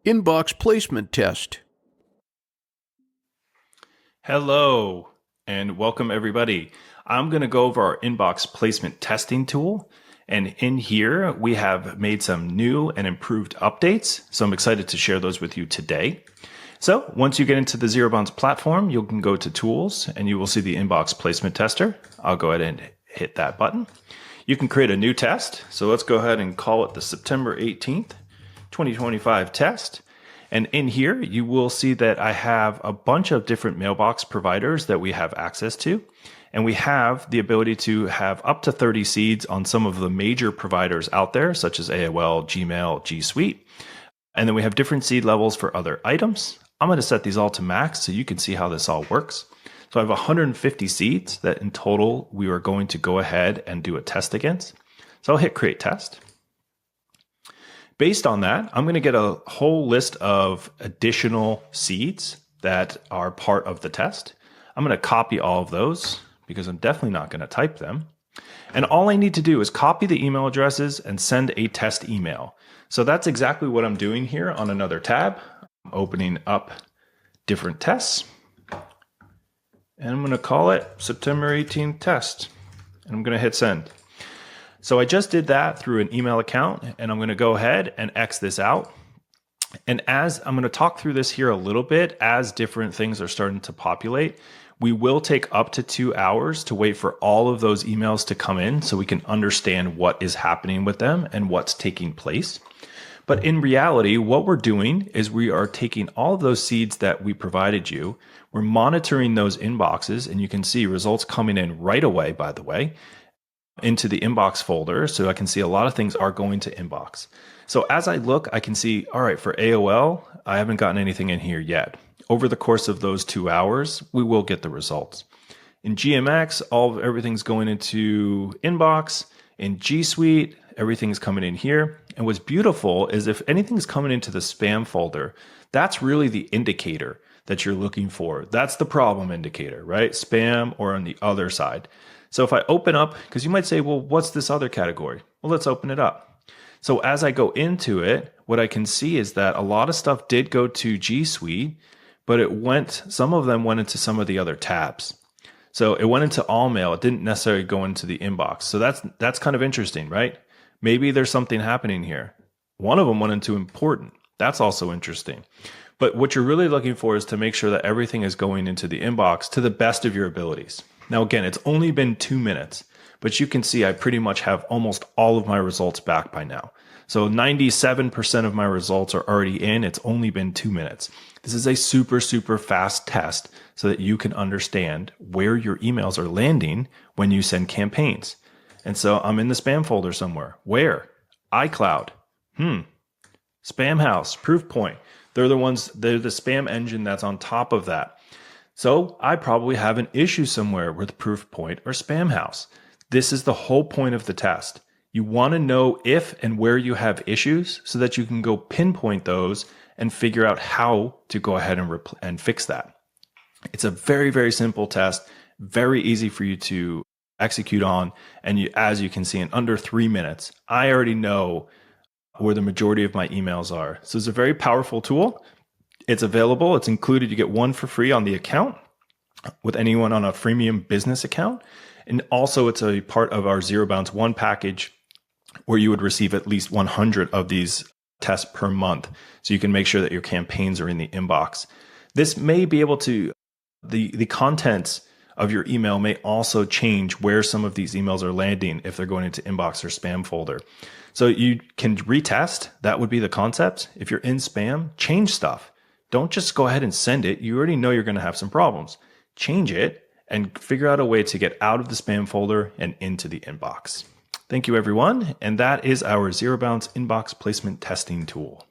Inbox placement test. Hello and welcome everybody. I'm going to go over our inbox placement testing tool. And in here, we have made some new and improved updates. So I'm excited to share those with you today. So once you get into the ZeroBounce platform, you can go to tools and you will see the inbox placement tester. I'll go ahead and hit that button. You can create a new test. So let's go ahead and call it the September 18th, 2025 test. And in here, you will see that I have a bunch of different mailbox providers that we have access to. And we have the ability to have up to 30 seeds on some of the major providers out there, such as AOL, Gmail, G Suite. And then we have different seed levels for other items. I'm going to set these all to max so you can see how this all works. So I have 150 seeds that in total we are going to go ahead and do a test against. So I'll hit create test. Based on that, I'm going to get a whole list of additional seeds that are part of the test. I'm going to copy all of those because I'm definitely not going to type them. And all I need to do is copy the email addresses and send a test email. So that's exactly what I'm doing here on another tab. I'm opening up different tests. And I'm going to call it September 18th test. And I'm going to hit send. So I just did that through an email account, and I'm going to go ahead and X this out. And as I'm going to talk through this here a little bit, as different things are starting to populate, we will take up to 2 hours to wait for all of those emails to come in so we can understand what is happening with them and what's taking place. But in reality, what we're doing is we are taking all of those seeds that we provided you, we're monitoring those inboxes, and you can see results coming in right away, by the way, into the inbox folder. So I can see a lot of things are going to inbox. So as I look, I can see, all right, for AOL, I haven't gotten anything in here yet. Over the course of those 2 hours, we will get the results. In GMX, everything's going into inbox. In G Suite, everything's coming in here. And what's beautiful is if anything's coming into the spam folder, that's really the indicator that you're looking for. That's the problem indicator, right? Spam or on the other side. So if I open up, because you might say, well, what's this other category? Well, let's open it up. So as I go into it, what I can see is that a lot of stuff did go to G Suite, but some of them went into some of the other tabs. So it went into all mail. It didn't necessarily go into the inbox. So that's kind of interesting, right? Maybe there's something happening here. One of them went into important. That's also interesting. But what you're really looking for is to make sure that everything is going into the inbox to the best of your abilities. Now, again, it's only been 2 minutes, but you can see I pretty much have almost all of my results back by now. So 97% of my results are already in. It's only been 2 minutes. This is a super, super fast test so that you can understand where your emails are landing when you send campaigns. And so I'm in the spam folder somewhere. Where? iCloud. Spamhaus, Proofpoint. They're the spam engine that's on top of that. So I probably have an issue somewhere with Proofpoint or Spamhaus. This is the whole point of the test. You want to know if and where you have issues so that you can go pinpoint those and figure out how to go ahead and fix that. It's a very, very simple test, very easy for you to execute on. And as you can see, in under 3 minutes, I already know where the majority of my emails are. So it's a very powerful tool. It's available. It's included. You get one for free on the account with anyone on a freemium business account. And also it's a part of our ZeroBounce 1 package where you would receive at least 100 of these tests per month. So you can make sure that your campaigns are in the inbox. This may be able to, the contents of your email may also change where some of these emails are landing if they're going into inbox or spam folder. So you can retest. That would be the concept. If you're in spam, change stuff. Don't just go ahead and send it. You already know you're going to have some problems. Change it and figure out a way to get out of the spam folder and into the inbox. Thank you, everyone. And that is our ZeroBounce inbox placement testing tool.